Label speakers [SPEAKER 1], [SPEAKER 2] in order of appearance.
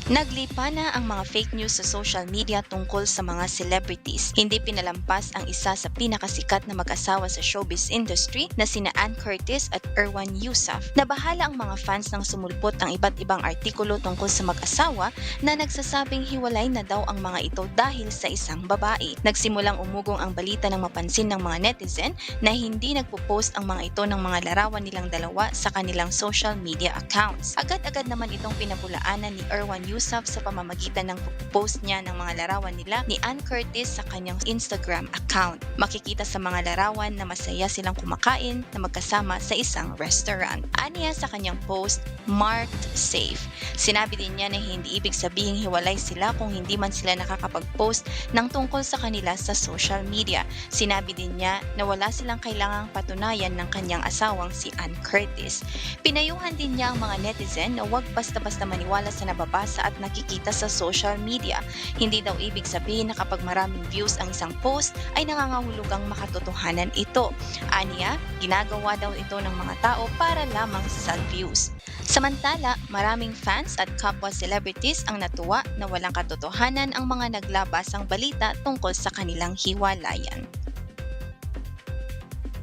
[SPEAKER 1] Naglipa na ang mga fake news sa social media tungkol sa mga celebrities. Hindi pinalampas ang isa sa pinakasikat na mag-asawa sa showbiz industry na sina Ann Curtis at Erwan Yusuf. Nabahala ang mga fans nang sumulpot ang iba't ibang artikulo tungkol sa mag-asawa na nagsasabing hiwalay na daw ang mga ito dahil sa isang babae. Nagsimulang umugong ang balita ng mapansin ng mga netizen na hindi nagpo-post ang mga ito ng mga larawan nilang dalawa sa kanilang social media accounts. Agad-agad naman itong pinabulaanan ni Erwan Yusuf sa pamamagitan ng post niya ng mga larawan nila ni Ann Curtis sa kanyang Instagram account. Makikita sa mga larawan na masaya silang kumakain na magkasama sa isang restaurant. Aniya sa kanyang post, marked safe. Sinabi din niya na hindi ibig sabihing hiwalay sila kung hindi man sila nakakapag-post ng tungkol sa kanila sa social media. Sinabi din niya na wala silang kailangang patunayan ng kanyang asawang si Ann Curtis. Pinayuhan din niya ang mga netizen na huwag basta-basta maniwala sa nababasa at nakikita sa social media. Hindi daw ibig sabihin na kapag maraming views ang isang post ay nangangahulugang makatotohanan ito. Aniya, ginagawa daw ito ng mga tao para lamang sa views. Samantala, maraming fans at kapwa celebrities ang natuwa na walang katotohanan ang mga naglabasang balita tungkol sa kanilang hiwalayan.